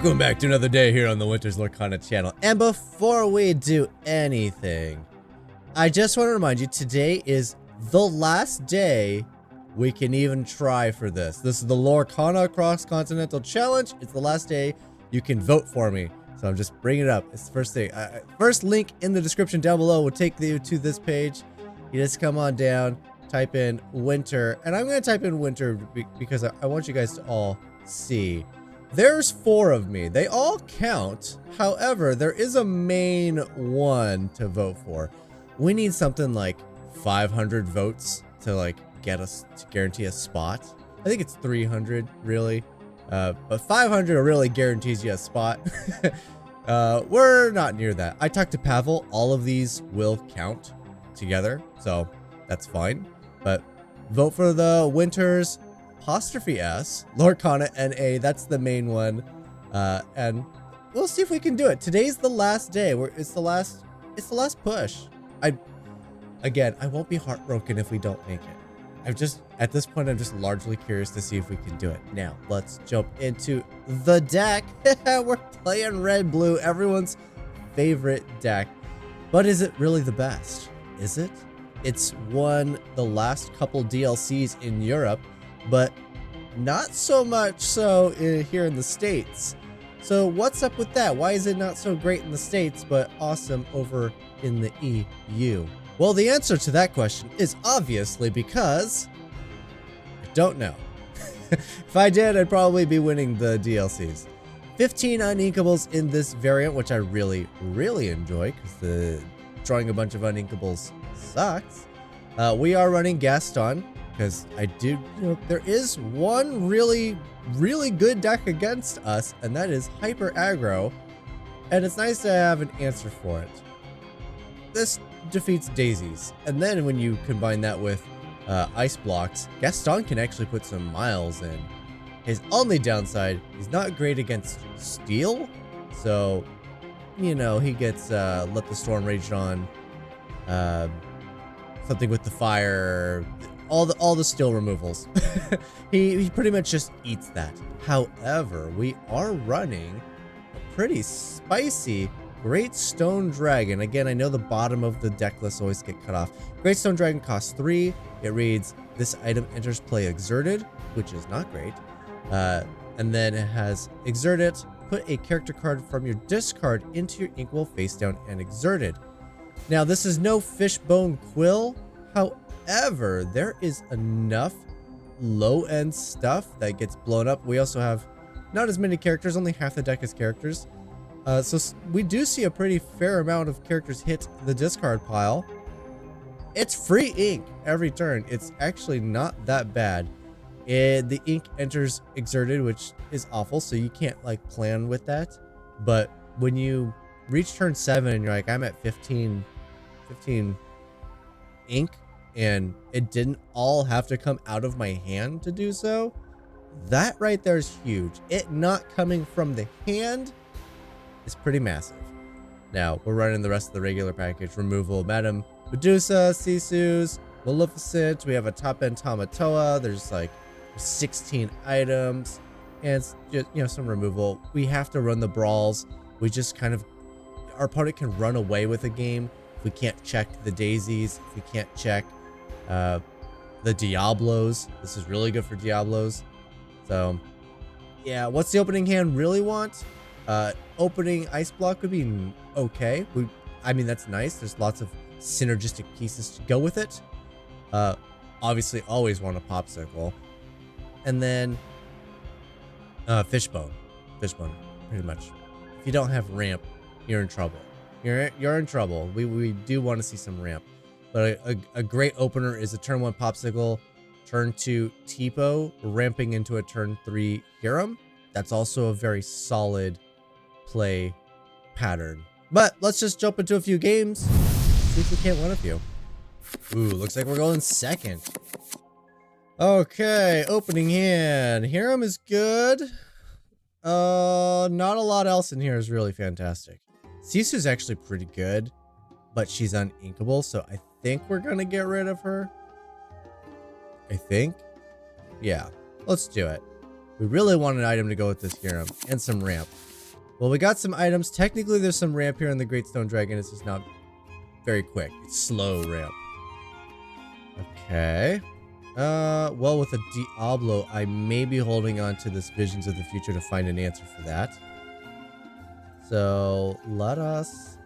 Welcome back to another day here on the Winter's Lorcana channel. And before we do anything, I just want to remind you, today is the last day we can even try for this. This is the Lorcana Cross-Continental Challenge. It's the last day you can vote for me. So I'm just bringing it up. It's the first thing. First link in the description down below will take you to this page. You just come on down, type in winter. And I'm going to type in winter because I want you guys to all see. There's 4 of me. They all count. However, there is a main one to vote for. We need something like 500 votes to like get us to guarantee a spot. I think it's 300 really. But 500 really guarantees you a spot. We're not near that. I talked to Pavel. All of these will count together, so that's fine. But vote for the Winters '*S, Lorcana NA. That's the main one, and we'll see if we can do it. Today's the last day. It's the last push. Again, I won't be heartbroken if we don't make it. At this point, I'm just largely curious to see if we can do it. Now, let's jump into the deck. We're playing red blue, everyone's favorite deck. But is it really the best? Is it? It's won the last couple DLCs in Europe, but not so much so here in the States. So what's up with that? Why is it not so great in the States, but awesome over in the EU? Well, the answer to that question is obviously because I don't know. If I did, I'd probably be winning the DLCs. 15 uninkables in this variant, which I really, really enjoy because drawing a bunch of uninkables sucks. We are running Gaston because there is one really, really good deck against us, and that is Hyper Aggro, and it's nice to have an answer for it. This defeats daisies, and then when you combine that with ice blocks, Gaston can actually put some miles in. His only downside, he's not great against steel, so he gets Let the Storm Rage on, something with the fire, all the steel removals. he pretty much just eats that. However, we are running a pretty spicy Great Stone Dragon. Again, I know the bottom of the deck lists always get cut off. Great Stone Dragon costs 3. It reads, this item enters play exerted, which is not great. And then it has exerted, put a character card from your discard into your Inkwell face down and exerted. Now, this is no Fishbone Quill. However, there is enough low-end stuff that gets blown up. We also have not as many characters, only half the deck is characters. So we do see a pretty fair amount of characters hit the discard pile. It's free ink every turn. It's actually not that bad. The ink enters exerted, which is awful, so you can't like plan with that. But when you reach turn 7 and you're like, I'm at 15 ink, and it didn't all have to come out of my hand to do so, that right there is huge. It not coming from the hand is pretty massive. Now, we're running the rest of the regular package. Removal of Madame Medusa, Sisu's, Maleficent. We have a top-end Tamatoa. There's like 16 items. And it's just, some removal. We have to run the brawls. We just our opponent can run away with a game if we can't check the daisies, if we can't check the Diablos. This is really good for Diablos. So, yeah, what's the opening hand really want? Opening Ice Block would be okay. I mean, that's nice. There's lots of synergistic pieces to go with it. Obviously, always want a Popsicle. And then Fishbone, pretty much. If you don't have ramp, you're in trouble. You're in trouble. We do want to see some ramp. But a great opener is a turn 1 Popsicle, turn 2 Tipo, ramping into a turn 3 Hiram. That's also a very solid play pattern. But let's just jump into a few games. See if we can't win a few. Ooh, looks like we're going second. Okay, opening hand. Hiram is good. Not a lot else in here is really fantastic. Sisu's actually pretty good, but she's uninkable, so I think we're gonna get rid of her. I think. Yeah, let's do it. We really want an item to go with this Hiram and some ramp. Well, we got some items. Technically, there's some ramp here on the Great Stone Dragon. It's just not very quick. It's slow ramp. Okay. Well, with a Diablo, I may be holding on to this Visions of the Future to find an answer for that. So, let us...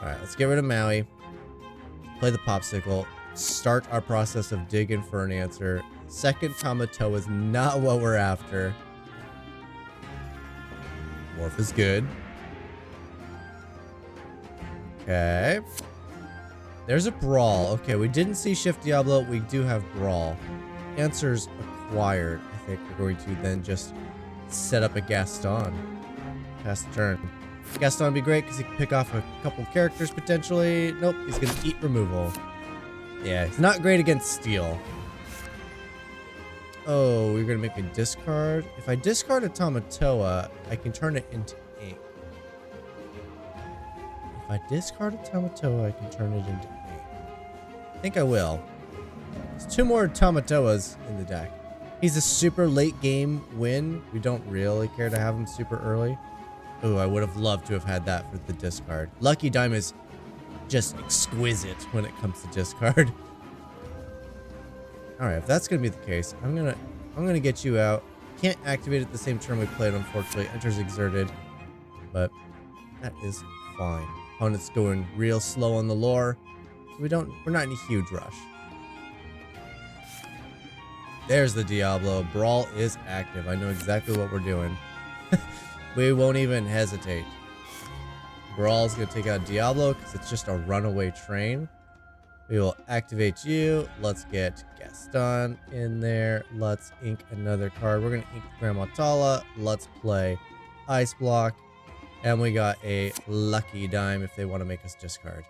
Alright, let's get rid of Maui. Play the Popsicle. Start our process of digging for an answer. Second Tamatoa is not what we're after. Morph is good. Okay. There's a Brawl. Okay, we didn't see Shift Diablo. We do have Brawl. Answers acquired. I think we're going to then just set up a Gaston. Pass the turn. Gaston would be great because he can pick off a couple characters potentially. Nope, he's going to eat removal. Yeah, he's not great against steel. Oh, we're going to make me discard. If I discard a Tamatoa, I can turn it into ink. If I discard a Tamatoa, I can turn it into ink. I think I will. There's 2 more Tamatoas in the deck. He's a super late game win. We don't really care to have him super early. Oh, I would have loved to have had that for the discard. Lucky Dime is just exquisite when it comes to discard. All right, if that's gonna be the case, I'm gonna get you out. Can't activate it at the same turn we played, unfortunately. Enters exerted, but that is fine. Opponent's going real slow on the lore, so we're not in a huge rush. There's the Diablo. Brawl is active. I know exactly what we're doing. We won't even hesitate. Brawl's gonna take out Diablo because it's just a runaway train. We will activate you. Let's get Gaston in there. Let's ink another card. We're gonna ink Grandma Tala. Let's play Ice Block. And we got a Lucky Dime if they want to make us discard.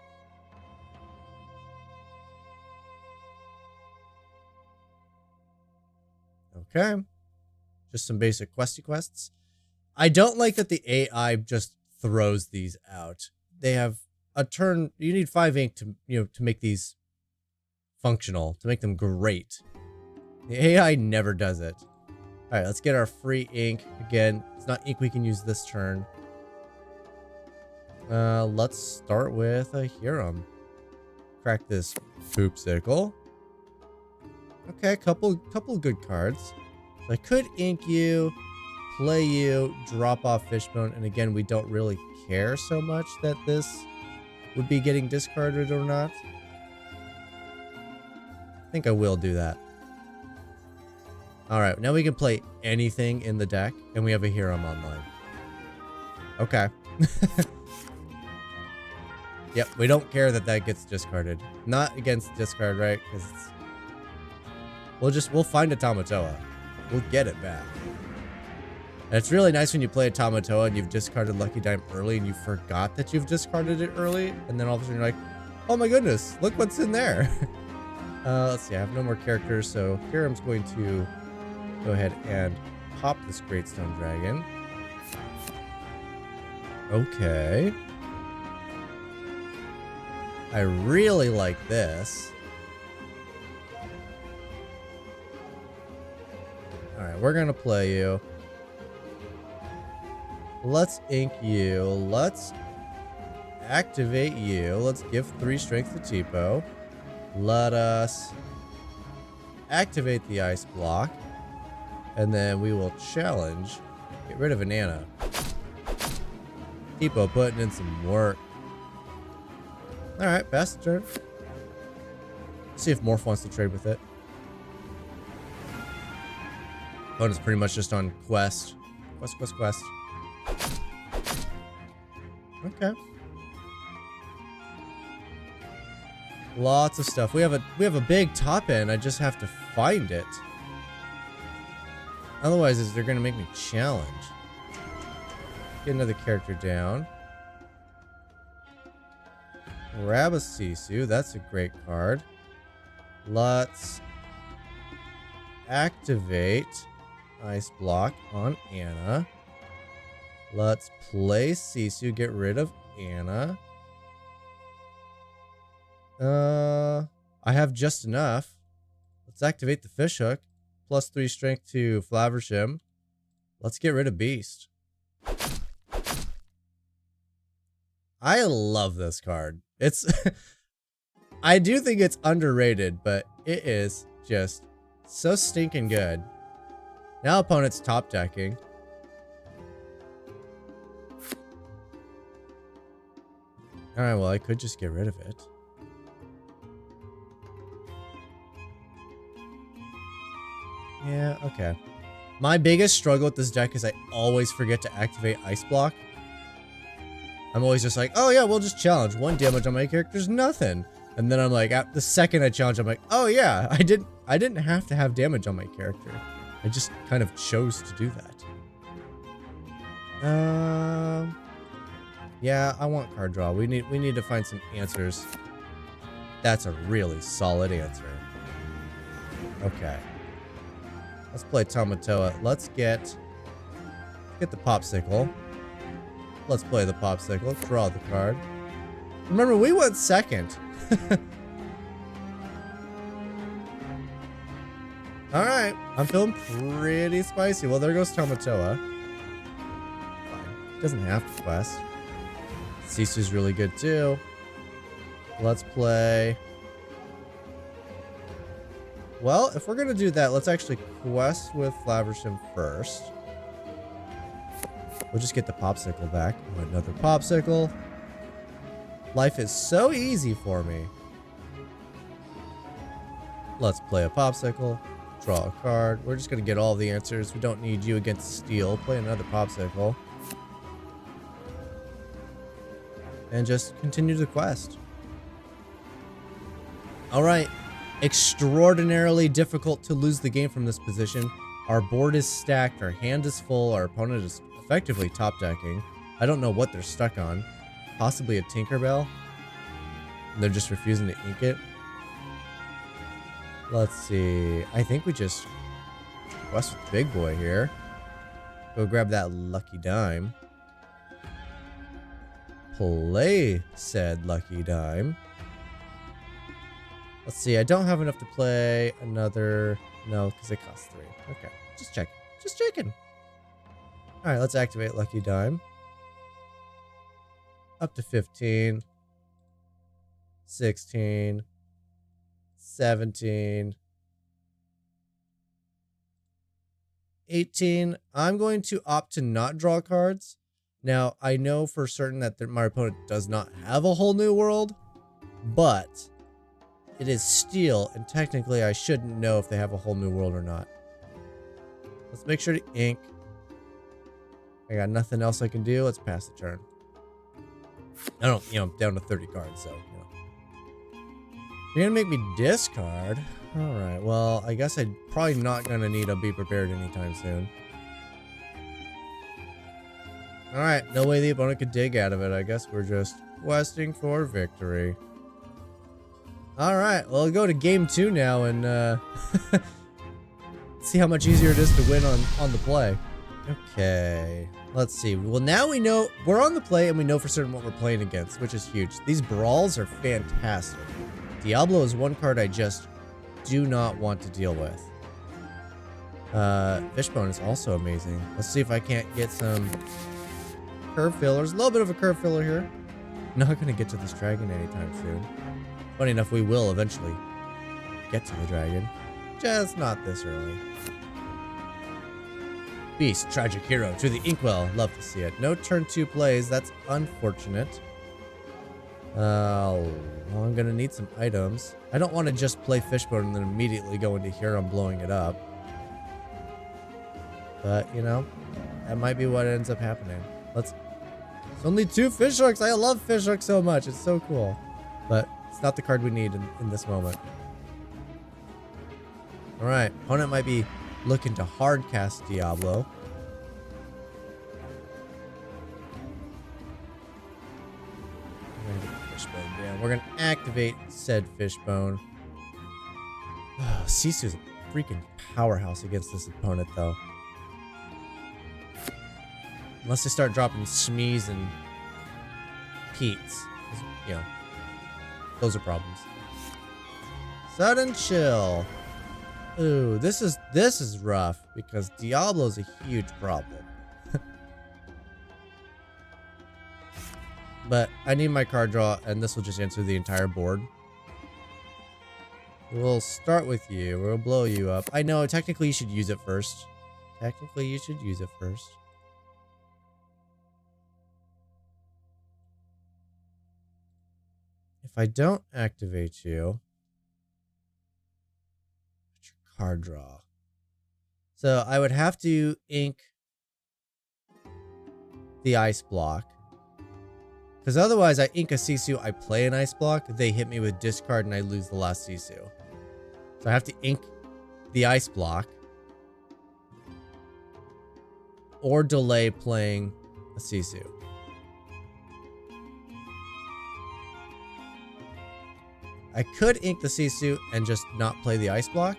Okay. Just some basic questy quests. I don't like that the AI just throws these out. They have a turn. You need 5 ink to to make these functional, to make them great. The AI never does it. All right, let's get our free ink again. It's not ink we can use this turn. Let's start with a Huron. Crack this Poopsicle. Okay, couple good cards. So I could ink you, play you, drop off Fishbone, and again, we don't really care so much that this would be getting discarded or not. I think I will do that. All right, now we can play anything in the deck, and we have a Huron online. Okay. Yep, we don't care that that gets discarded. Not against discard, right? Because we'll find a Tamatoa. We'll get it back. And it's really nice when you play a Tamatoa and you've discarded Lucky Dime early and you forgot that you've discarded it early, and then all of a sudden you're like, oh my goodness, look what's in there. Let's see, I have no more characters, so here I'm going to go ahead and pop this Great Stone Dragon. Okay. I really like this. Alright, we're gonna play you. Let's ink you. Let's activate you. Let's give 3 strength to Tipo. Let us activate the Ice Block. And then we will challenge. Get rid of an Anna. Tipo putting in some work. Alright, pass the turn. See if Morph wants to trade with it. Opponent's pretty much just on quest. Quest. Okay. Lots of stuff. We have a big top end. I just have to find it. Otherwise, they're gonna make me challenge. Get another character down. Grab a Sisu. That's a great card. Let's activate Ice Block on Anna. Let's play Sisu. Get rid of Anna. I have just enough. Let's activate the Fishhook. +3 strength to Flaversham. Let's get rid of Beast. I love this card. It's I do think it's underrated, but it is just so stinking good. Now opponent's top decking. Alright, well, I could just get rid of it. Yeah, okay. My biggest struggle with this deck is I always forget to activate Ice Block. I'm always just like, oh yeah, we'll just challenge. 1 damage on my character's nothing. And then I'm like, at the second I challenge, I'm like, oh yeah, I didn't have to have damage on my character. I just kind of chose to do that. Yeah, I want card draw. We need to find some answers. That's a really solid answer. Okay. Let's play Tamatoa. Let's get the Popsicle. Let's play the Popsicle. Draw the card. Remember, we went second. Alright. I'm feeling pretty spicy. Well, there goes Tamatoa. Fine. Doesn't have to quest. Sisu's really good too. Let's play. Well, if we're gonna do that, let's actually quest with Flaversham first. We'll just get the Popsicle back. Oh, another Popsicle. Life is so easy for me. Let's play a Popsicle. Draw a card. We're just gonna get all the answers. We don't need you against Steel. Play another Popsicle. And just continue the quest. Alright. Extraordinarily difficult to lose the game from this position. Our board is stacked, our hand is full, our opponent is effectively top decking. I don't know what they're stuck on. Possibly a Tinkerbell. And they're just refusing to ink it. Let's see. I think we just quest with Big Boy here. Go grab that lucky dime. Play said lucky dime. Let's see, I don't have enough to play another... No, because it costs 3. Okay, just checking. Just checking. Alright, let's activate Lucky Dime. Up to 15. 16. 17. 18. I'm going to opt to not draw cards. Now, I know for certain that my opponent does not have a whole new world, but... it is Steel, and technically I shouldn't know if they have a whole new world or not. Let's make sure to ink. I got nothing else I can do. Let's pass the turn. I don't, I'm down to 30 cards, so, You're gonna make me discard? Alright, well, I guess I'm probably not gonna need to be prepared anytime soon. Alright, no way the opponent could dig out of it. I guess we're just questing for victory. Alright, well, we'll go to game 2 now and see how much easier it is to win on the play. Okay, let's see. Well, now we know we're on the play and we know for certain what we're playing against, which is huge. These brawls are fantastic. Diablo is one card I just do not want to deal with. Fishbone is also amazing. Let's see if I can't get some curve fillers. A little bit of a curve filler here. Not gonna get to this dragon anytime soon. Funny enough, we will eventually get to the dragon. Just not this early. Beast, tragic hero to the Inkwell. Love to see it. No turn 2 plays. That's unfortunate. Well, I'm gonna need some items. I don't want to just play Fishbone and then immediately go into here and blowing it up. But, that might be what ends up happening. It's only 2 fish hooks. I love fish hooks so much. It's so cool. But it's not the card we need in this moment. Alright, opponent might be looking to hard cast Diablo. We're gonna get the Fishbone down. We're gonna activate said Fishbone. Oh, Sisu's a freaking powerhouse against this opponent, though. Unless they start dropping Smees and Pete's. Those are problems. Sudden Chill. Ooh, this is rough because Diablo's a huge problem. But I need my card draw, and this will just answer the entire board. We'll start with you. We'll blow you up. I know, technically you should use it first. Technically you should use it first. If I don't activate you, what's your card draw? So I would have to ink the ice block. Because otherwise I ink a Sisu, I play an ice block, they hit me with discard and I lose the last Sisu. So I have to ink the ice block. Or delay playing a Sisu. I could ink the Sisu and just not play the ice block.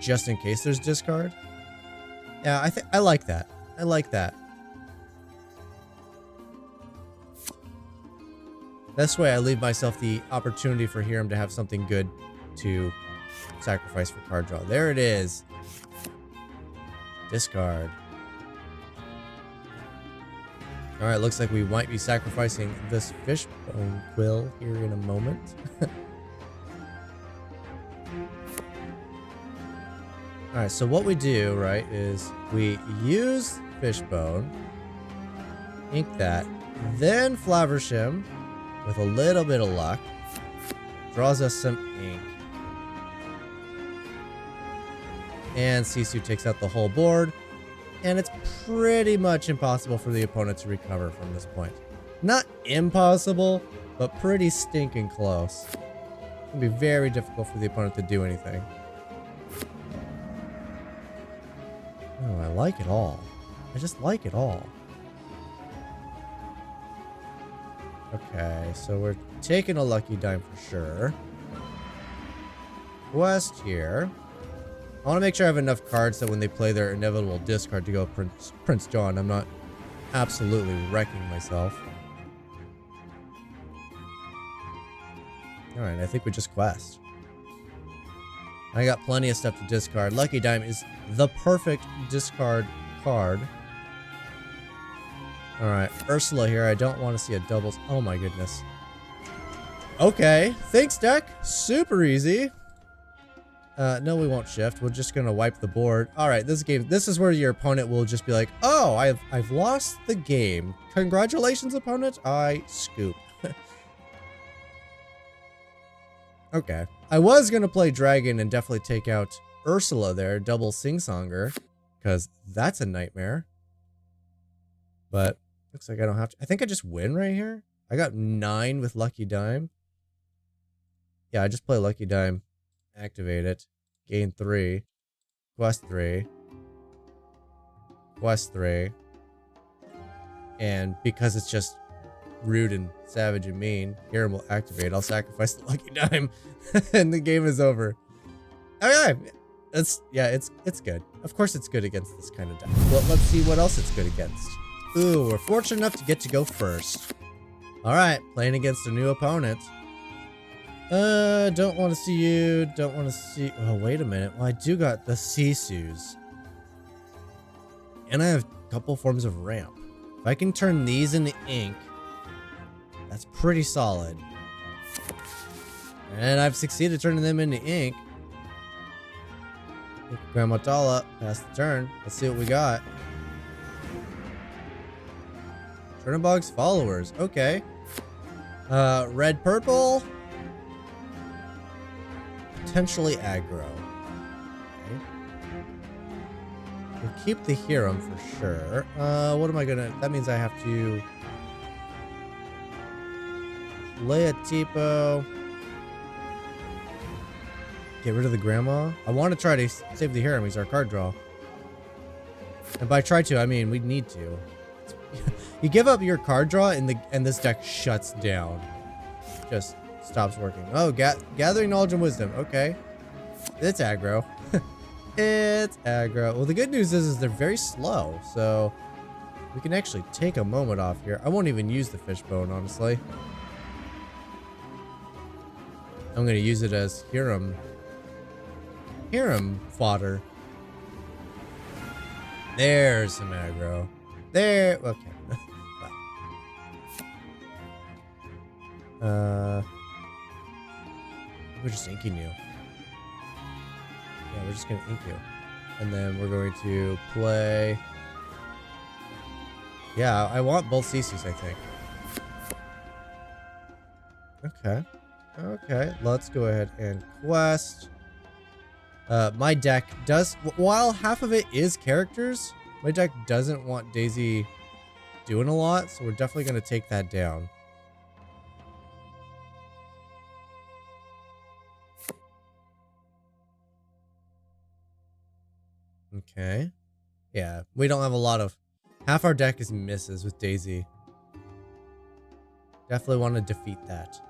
Just in case there's discard. Yeah, I like that. I like that. This way I leave myself the opportunity for Hiram to have something good to sacrifice for card draw. There it is. Discard. Alright, looks like we might be sacrificing this fishbone quill here in a moment. Alright, so what we do, right, is we use fishbone, ink that, then Flavershim, with a little bit of luck, draws us some ink. And Sisu takes out the whole board, and it's pretty much impossible for the opponent to recover from this point. Not impossible, but pretty stinking close. It's gonna be very difficult for the opponent to do anything. Oh, I like it all. I just like it all. Okay, so we're taking a lucky dime for sure. Quest here. I want to make sure I have enough cards that when they play their inevitable discard to go Prince John, I'm not absolutely wrecking myself. Alright, I think we just quest. I got plenty of stuff to discard. Lucky Dime is the perfect discard card. Alright, Ursula here. I don't want to see a doubles. Oh my goodness. Okay, thanks deck. Super easy. No, we won't shift. We're just gonna wipe the board. Alright, this game, this is where your opponent will just be like, oh, I've lost the game. Congratulations, opponent. I scoop. Okay. I was gonna play Dragon and definitely take out Ursula there, double Sing-Songer, because that's a nightmare. But looks like I don't have to. I think I just win right here. I got 9 with Lucky Dime. Yeah, I just play Lucky Dime. Activate it. Gain 3. Quest 3. Quest 3. And because it's just rude and savage and mean, Hiram will activate. I'll sacrifice the Lucky Dime. And the game is over. Okay. It's good. Of course it's good against this kind of deck. Well, let's see what else it's good against. Ooh, we're fortunate enough to get to go first. Alright, playing against a new opponent. Don't want to see you. Don't want to see... Oh, wait a minute. Well, I do got the Sisus. And I have a couple forms of ramp. If I can turn these into ink, that's pretty solid. And I've succeeded turning them into ink. Grandma Tala, pass the turn. Let's see what we got. Chernobog's followers. Okay. Red, purple. Potentially aggro. Okay. We'll keep the Hiram for sure. What am I gonna... That means I have to... Lay a Tipo. Get rid of the grandma. I want to try to save the Hiram. He's our card draw. And by try to, I mean we need to. You give up your card draw and this deck shuts down. Just stops working. Oh, gathering knowledge and wisdom. Okay. It's aggro. It's aggro. Well, the good news is they're very slow, so we can actually take a moment off here. I won't even use the fishbone, honestly. I'm going to use it as Hiram harem fodder. There's some aggro. There. Okay. We're just inking you. Yeah, we're just gonna ink you. And then we're going to play. Yeah, I want both CCs, I think. Okay. Okay, let's go ahead and quest. My deck does, while half of it is characters, my deck doesn't want Daisy doing a lot, so we're definitely going to take that down. Okay. Yeah, we don't have a lot of... Half our deck is misses with Daisy. Definitely want to defeat that.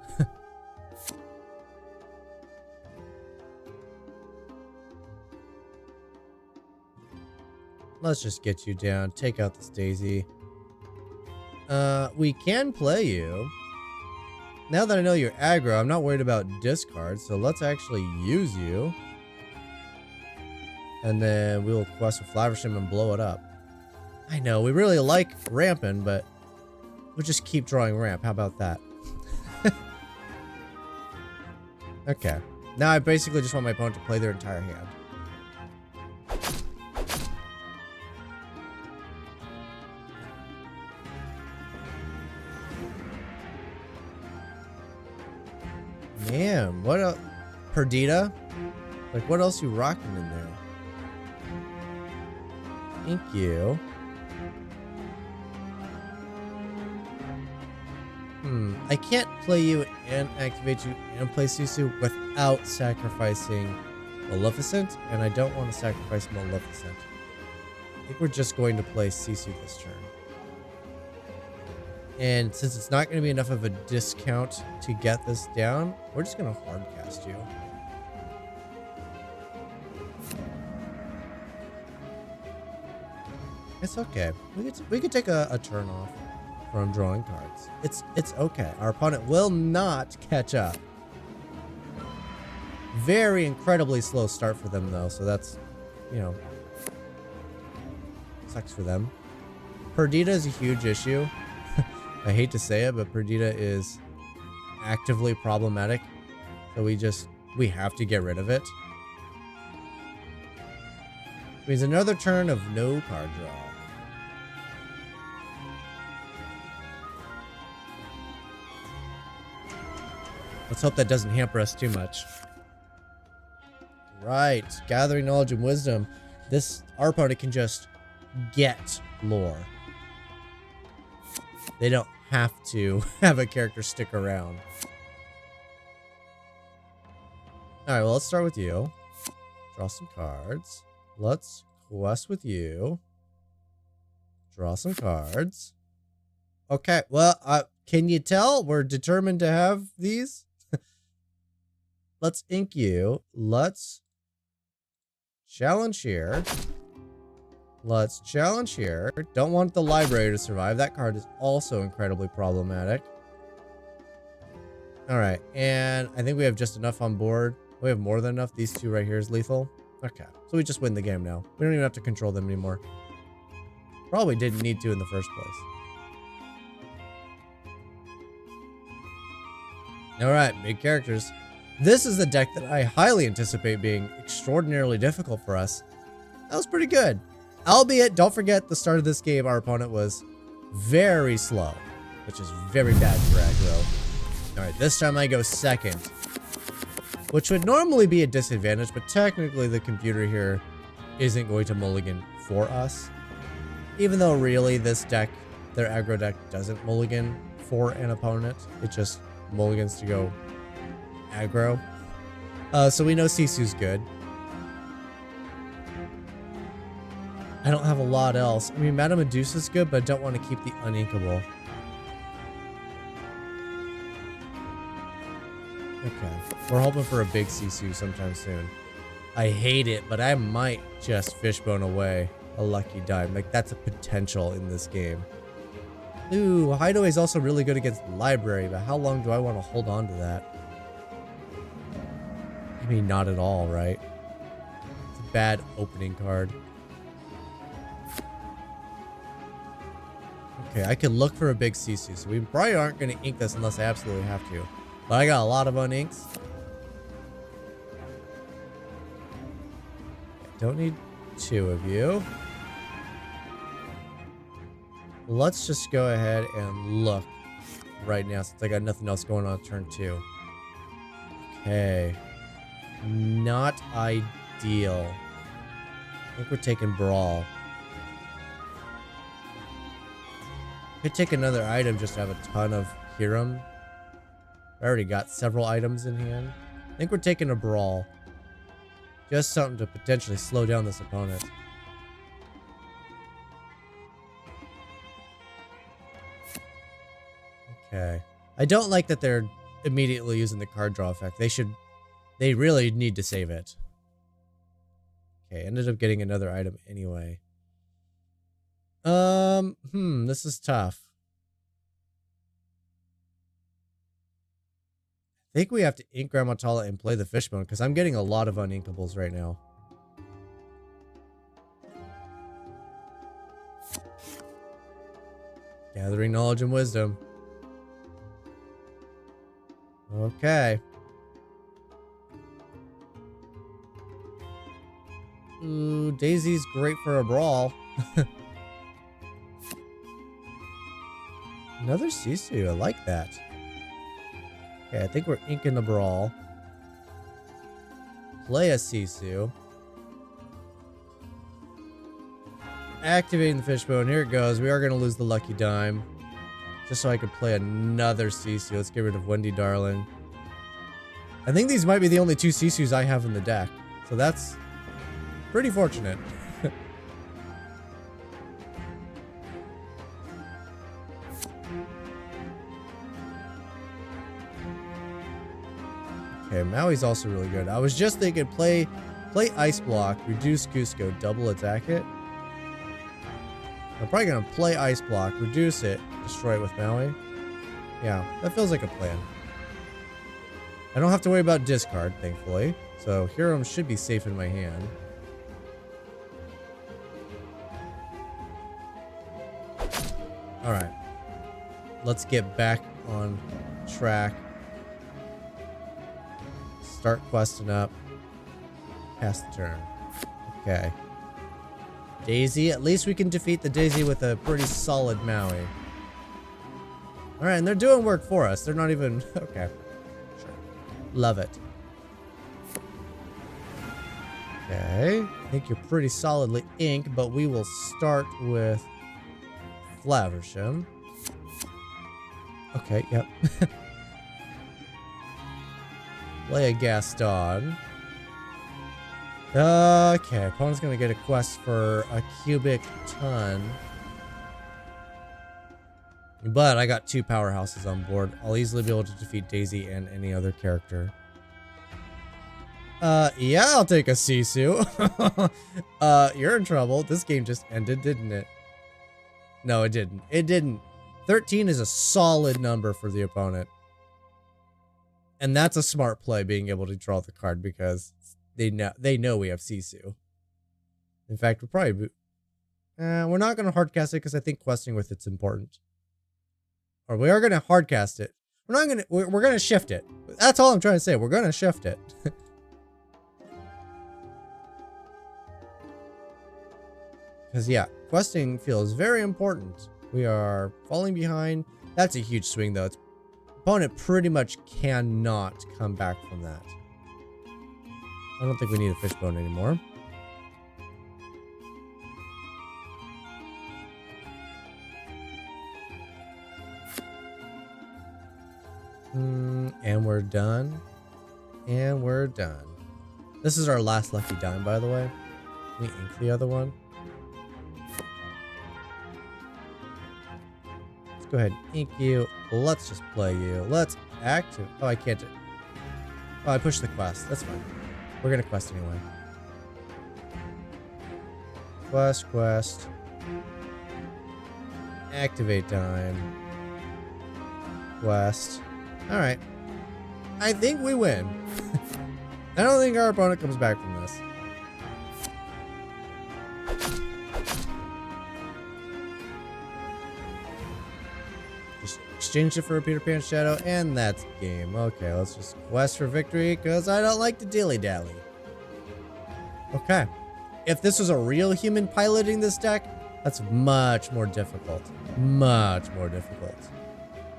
Let's just get you down. Take out this Daisy. We can play you. Now that I know you're aggro, I'm not worried about discards, so let's actually use you. And then we'll quest with Flaversham and blow it up. I know, we really like ramping, but we'll just keep drawing ramp. How about that? Okay. Now I basically just want my opponent to play their entire hand. Man, what else? Perdita? Like, what else you rocking in there? Thank you. I can't play you and activate you and play Sisu without sacrificing Maleficent, and I don't want to sacrifice Maleficent. I think we're just going to play Sisu this turn. And since it's not going to be enough of a discount to get this down, we're just going to hardcast you. It's okay. We could take a turn off from drawing cards. It's okay. Our opponent will not catch up. Very incredibly slow start for them though, so that's, you know, sucks for them. Perdita is a huge issue. I hate to say it, but Perdita is actively problematic. So we have to get rid of it. It means another turn of no card draw. Let's hope that doesn't hamper us too much. Right, gathering knowledge and wisdom. Our opponent can just get lore. They don't have to have a character stick around. Alright, well, let's start with you. Draw some cards. Let's quest with you. Draw some cards. Okay, well, can you tell we're determined to have these? Let's ink you. Let's challenge here. Let's challenge here. Don't want the library to survive. That card is also incredibly problematic. Alright, and I think we have just enough on board. We have more than enough. These two right here is lethal. Okay, so we just win the game now. We don't even have to control them anymore. Probably didn't need to in the first place. Alright, big characters. This is the deck that I highly anticipate being extraordinarily difficult for us. That was pretty good. Albeit, don't forget, the start of this game, our opponent was very slow, which is very bad for aggro. Alright, this time I go second, which would normally be a disadvantage, but technically the computer here isn't going to mulligan for us. Even though really this deck, their aggro deck, doesn't mulligan for an opponent. It just mulligans to go aggro. So we know Sisu's good. I don't have a lot else. I mean, Madame Medusa's good, but I don't want to keep the uninkable. Okay. We're hoping for a big Sisu sometime soon. I hate it, but I might just fishbone away a lucky dime. Like, that's a potential in this game. Ooh, Hideaway is also really good against Library, but how long do I want to hold on to that? I mean, not at all, right? bad opening card. Okay, I could look for a big Sisu, so we probably aren't going to ink this unless I absolutely have to. But I got a lot of uninks. Don't need 2 of you. Let's just go ahead and look right now since I got nothing else going on turn 2. Okay. Not ideal. I think we're taking Brawl. Could take another item just to have a ton of Hiram. I already got several items in hand. I think we're taking a Brawl. Just something to potentially slow down this opponent. Okay. I don't like that they're immediately using the card draw effect. They really need to save it. Okay, ended up getting another item anyway. This is tough. I think we have to ink Grammatala and play the Fishbone because I'm getting a lot of uninkables right now. Gathering knowledge and wisdom. Okay. Ooh, Daisy's great for a brawl. Another Sisu, I like that. Okay, I think we're inking the brawl. Play a Sisu. Activating the Fishbone. Here it goes. We are going to lose the Lucky Dime. Just so I could play another Sisu. Let's get rid of Wendy Darling. I think these might be the only 2 Sisus I have in the deck. So that's pretty fortunate. Okay, Maui's also really good. I was just thinking play Ice Block, reduce Cusco, double attack it. I'm probably going to play Ice Block, reduce it, destroy it with Maui. Yeah, that feels like a plan. I don't have to worry about discard, thankfully. So Hiram should be safe in my hand. Alright. Let's get back on track. Start questing up. Pass the turn. Okay. Daisy. At least we can defeat the Daisy with a pretty solid Maui. Alright, and they're doing work for us. They're not even... Okay. Sure. Love it. Okay. I think you're pretty solidly inked, but we will start with Flaversham. Okay, yep. Play a Gaston. Okay, opponent's gonna get a quest for a cubic ton. But I got 2 powerhouses on board. I'll easily be able to defeat Daisy and any other character. Yeah, I'll take a Sisu. You're in trouble. This game just ended, didn't it? No, it didn't. It didn't. 13 is a solid number for the opponent. And that's a smart play, being able to draw the card, because they know we have Sisu. In fact, we're not going to hardcast it because I think questing with it's important. Or we are going to hardcast it. We're going to shift it. That's all I'm trying to say. We're going to shift it. Because yeah, questing feels very important. We are falling behind. That's a huge swing though. Opponent pretty much cannot come back from that. I don't think we need a Fishbone anymore. And we're done. And we're done. This is our last Lucky Dime, by the way. Can we ink the other one? Let's go ahead and ink you. Let's just play you. Let's active. Oh, I can't do. Oh, I pushed the quest. That's fine. We're gonna quest anyway. Quest. Activate dime. Quest. Alright. I think we win. I don't think our opponent comes back from this. exchanged it for a Peter Pan shadow, and that's game. Okay, let's just quest for victory, because I don't like to dilly-dally. Okay. If this was a real human piloting this deck, that's much more difficult. Much more difficult.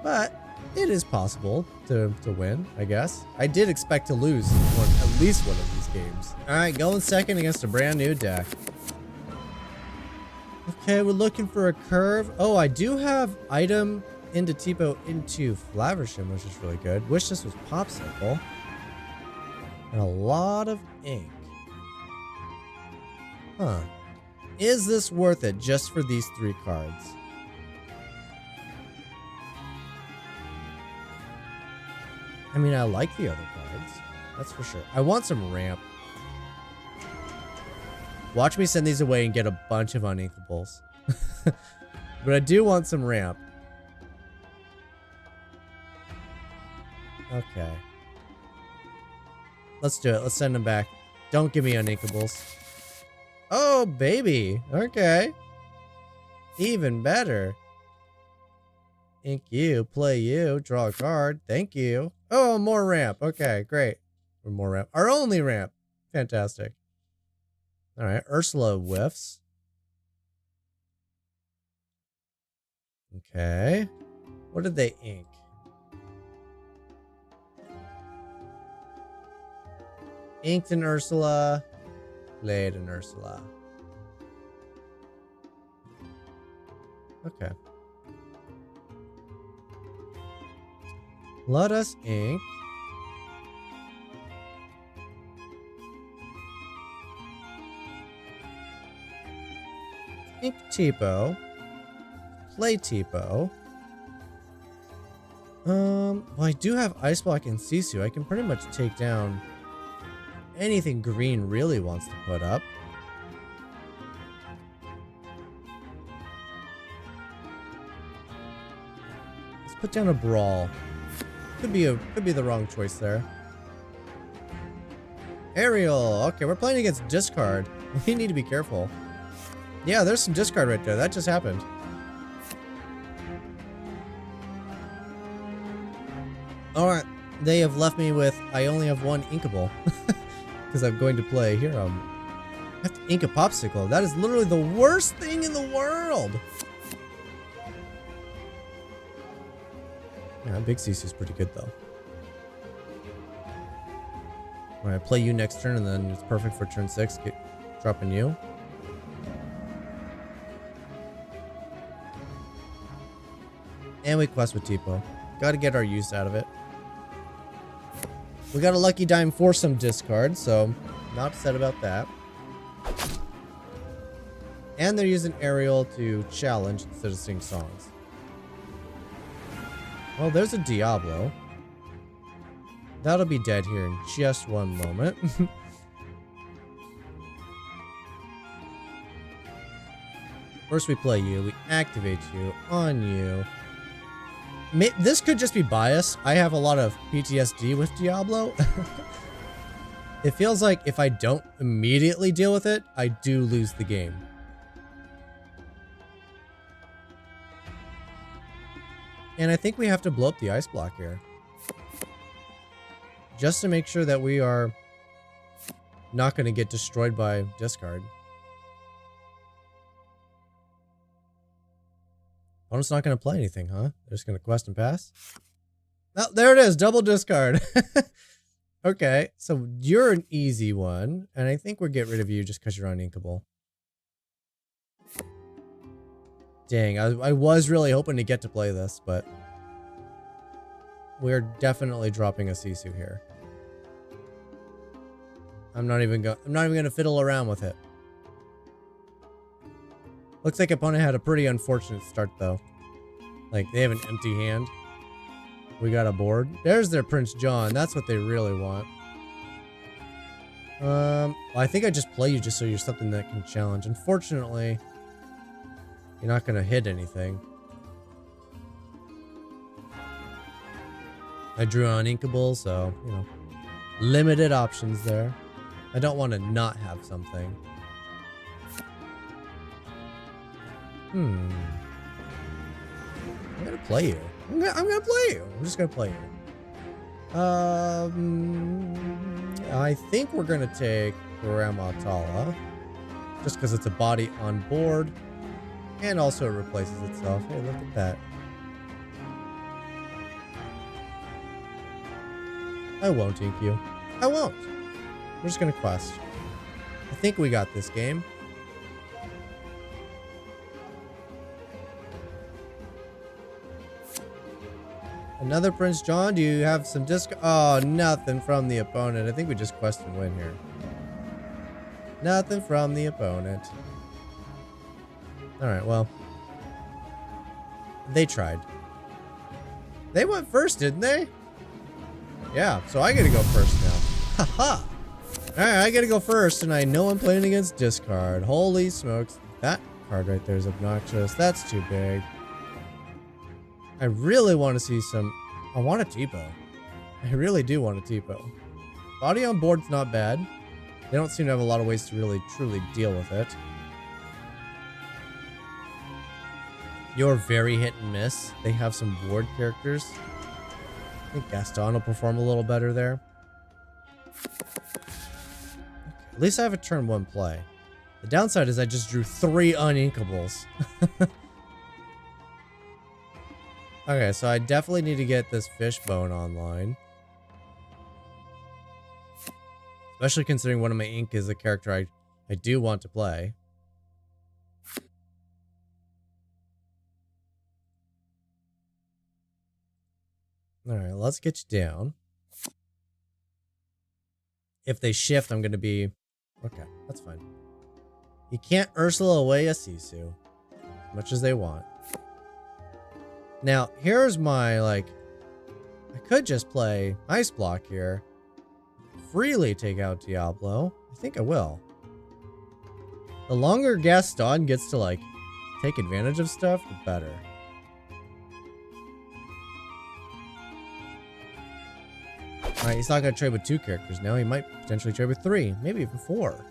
But it is possible to win, I guess. I did expect to lose at least one of these games. Alright, going second against a brand new deck. Okay, we're looking for a curve. Oh, I do have item into Tipo into Flaversham, which is really good. Wish this was Popsicle. And a lot of ink. Huh. Is this worth it just for these 3 cards? I mean, I like the other cards. That's for sure. I want some ramp. Watch me send these away and get a bunch of uninkables. But I do want some ramp. Okay. Let's do it. Let's send them back. Don't give me uninkables. Oh, baby. Okay. Even better. Ink you, play you, draw a card. Thank you. Oh, more ramp. Okay, great. Or more ramp. Our only ramp. Fantastic. All right, Ursula whiffs. Okay. What did they ink? Inked an Ursula. Played an Ursula. Okay. Let us ink. Ink Tipo. Play Tipo. Well, I do have Ice Block and Sisu. I can pretty much take down anything green really wants to put up. Let's put down a Brawl. Could be the wrong choice there. Aerial. Okay, we're playing against discard. We need to be careful. Yeah, there's some discard right there. That just happened. Alright, they have left me with, I only have 1 Inkable. Because I'm going to play here. I have to ink a Popsicle. That is literally the worst thing in the world. Yeah, Big Cece's pretty good though. Alright, play you next turn and then it's perfect for turn 6. Dropping you. And we quest with Tipo. Gotta get our use out of it. We got a Lucky Dime for some discard, so not upset about that. And they're using Aerial to challenge instead of sing songs. Well, there's a Diablo. That'll be dead here in just one moment. First we play you, we activate you on you. This could just be bias. I have a lot of PTSD with Diablo. It feels like if I don't immediately deal with it, I do lose the game. And I think we have to blow up the ice block here. Just to make sure that we are not going to get destroyed by discard. Opponent's not going to play anything, huh? They're just going to quest and pass? Oh, there it is. Double discard. Okay, so you're an easy one. And I think we'll get rid of you just because you're uninkable. Dang, I was really hoping to get to play this, but we're definitely dropping a Sisu here. I'm not even going to fiddle around with it. Looks like opponent had a pretty unfortunate start, though. Like, they have an empty hand. We got a board. There's their Prince John. That's what they really want. Well, I think I just play you just so you're something that can challenge. Unfortunately, you're not going to hit anything. I drew on Inkable, so, you know, limited options there. I don't want to not have something. I'm gonna play you. I'm gonna play you. I'm just gonna play you. I think we're gonna take Grandma Tala, just because it's a body on board, and also it replaces itself. Hey, look at that. I won't ink you. I won't. We're just gonna quest. I think we got this game. Another Prince John? Do you have some disc? Oh, nothing from the opponent. I think we just quest and win here. Nothing from the opponent. Alright, well. They tried. They went first, didn't they? Yeah, so I gotta go first now. Haha! Alright, I gotta go first, and I know I'm playing against discard. Holy smokes. That card right there is obnoxious. That's too big. I really want to see some... I want a T-Bow. I really do want a T-Bow. Body on board's not bad. They don't seem to have a lot of ways to really, truly deal with it. You're very hit and miss. They have some ward characters. I think Gaston will perform a little better there. Okay, at least I have a turn 1 play. The downside is I just drew 3 uninkables. Okay, so I definitely need to get this fishbone online. Especially considering one of my ink is a character I do want to play. Alright, let's get you down. If they shift, I'm going to be... Okay, that's fine. You can't Ursula away a Sisu. As much as they want. Now, here's my, like... I could just play Ice Block here. Freely take out Diablo. I think I will. The longer Gaston gets to, like, take advantage of stuff, the better. Alright, he's not going to trade with 2 characters now. He might potentially trade with 3. Maybe even 4.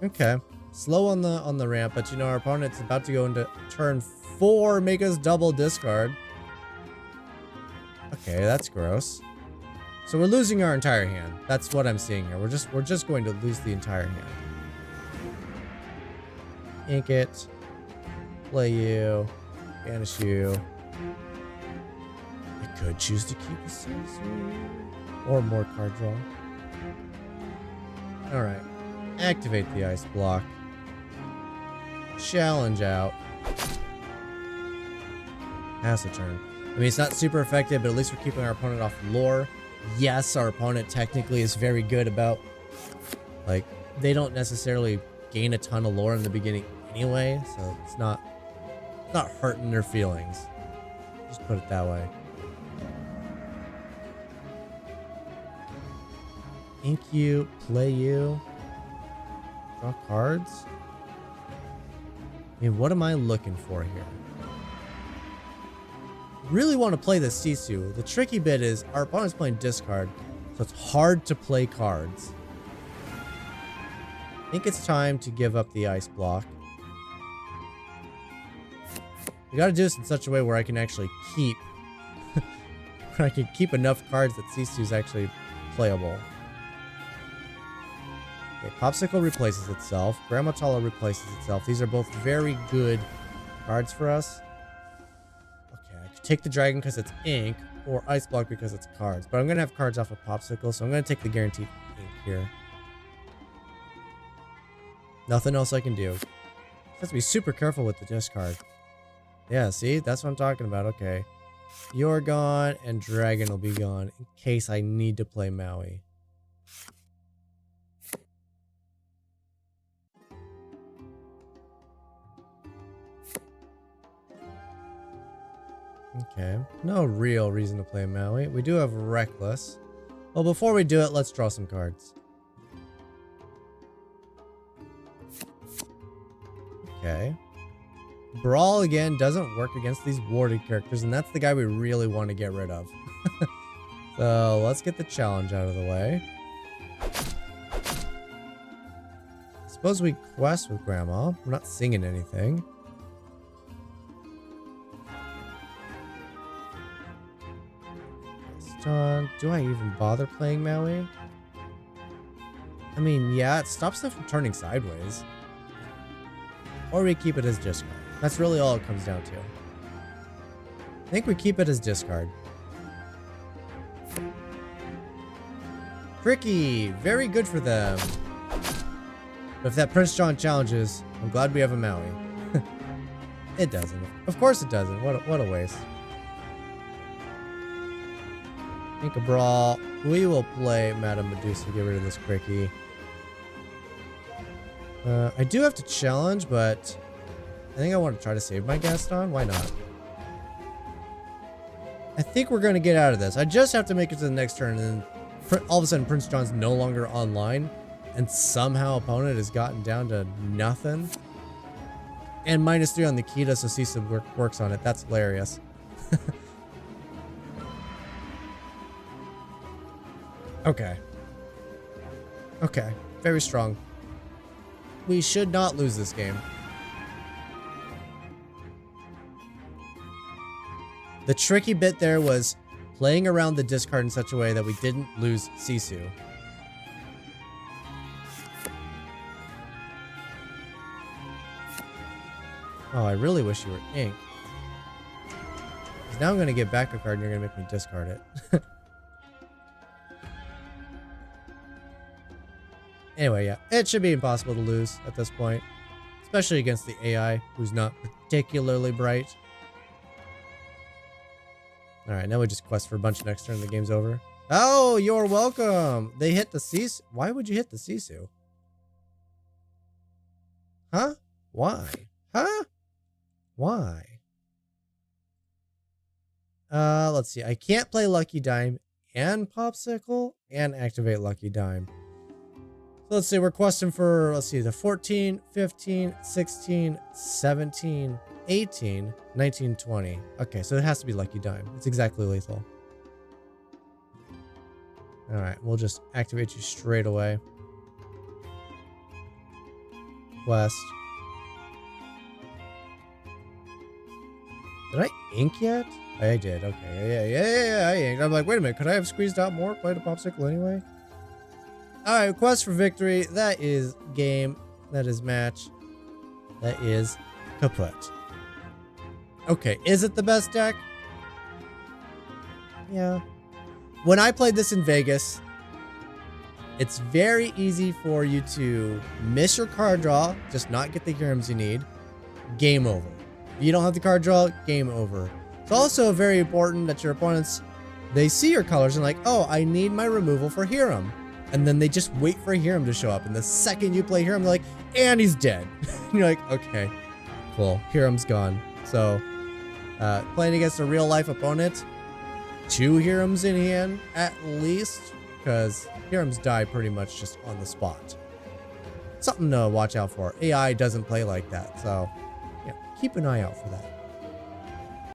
Okay. Slow on the ramp, but you know our opponent's about to go into turn 4, make us double discard. Okay, that's gross. So we're losing our entire hand. That's what I'm seeing here. We're just going to lose the entire hand. Ink it. Play you. Banish you. I could choose to keep a Sisu. Or more card draw. Alright. Activate the ice block. Challenge out. Pass a turn. I mean, it's not super effective, but at least we're keeping our opponent off lore. Yes, our opponent technically is very good about, like, they don't necessarily gain a ton of lore in the beginning anyway, so it's not hurting their feelings. Just put it that way. Ink you, play you, draw cards. I mean, what am I looking for here? Really want to play the Sisu. The tricky bit is our opponent's playing discard, so it's hard to play cards. I think it's time to give up the ice block. We gotta do this in such a way where I can actually keep where I can keep enough cards that Sisu's actually playable. Okay, Popsicle replaces itself. Grandma Tala replaces itself. These are both very good cards for us. Okay, I could take the dragon because it's ink, or ice block because it's cards. But I'm going to have cards off of Popsicle, so I'm going to take the guaranteed ink here. Nothing else I can do. Have to be super careful with the discard. Yeah, see? That's what I'm talking about. Okay. You're gone, and dragon will be gone in case I need to play Maui. Okay, no real reason to play Maui. We do have Reckless. Well, before we do it, let's draw some cards. Okay. Brawl, again, doesn't work against these warded characters, and that's the guy we really want to get rid of. So, let's get the challenge out of the way. Suppose we quest with Grandma. We're not singing anything. Dawn. Do I even bother playing Maui? I mean, yeah, it stops them from turning sideways. Or we keep it as discard. That's really all it comes down to. I think we keep it as discard. Tricky! Very good for them. But if that Prince John challenges, I'm glad we have a Maui. It doesn't. Of course it doesn't. What a waste. Brawl. We will play Madame Medusa to get rid of this Cricky. I do have to challenge, but I think I want to try to save my Gaston. Why not? I think we're going to get out of this. I just have to make it to the next turn, and then all of a sudden Prince John's no longer online, and somehow opponent has gotten down to nothing. And -3 on the Kita, so Sisu works on it. That's hilarious. Okay. Okay. Very strong. We should not lose this game. The tricky bit there was playing around the discard in such a way that we didn't lose Sisu. Oh, I really wish you were Ink. Because now I'm going to get back a card and you're going to make me discard it. Anyway, yeah, it should be impossible to lose at this point. Especially against the AI, who's not particularly bright. Alright, now we just quest for a bunch next turn and the game's over. Oh, you're welcome! They hit the Sisu. Why would you hit the Sisu? Huh? Why? Huh? Why? Let's see. I can't play Lucky Dime and Popsicle and activate Lucky Dime. So let's see, we're questing for, let's see, the 14, 15, 16, 17, 18, 19, 20. Okay, so it has to be Lucky Dime. It's exactly lethal. Alright, we'll just activate you straight away. Quest. Did I ink yet? I did, okay. Yeah, I inked. I'm like, wait a minute, could I have squeezed out more? Played a Popsicle anyway? Alright, quest for victory. That is game. That is match. That is kaput. Okay, is it the best deck? Yeah. When I played this in Vegas, it's very easy for you to miss your card draw, just not get the Hirams you need. Game over. If you don't have the card draw, game over. It's also very important that your opponents, they see your colors and like, oh, I need my removal for Hiram. And then they just wait for Hiram to show up. And the second you play Hiram, they're like, and he's dead. And you're like, okay, cool. Hiram's gone. So, playing against a real life opponent, 2 Hirams in hand at least, because Hirams die pretty much just on the spot. Something to watch out for. AI doesn't play like that. So, yeah, keep an eye out for that.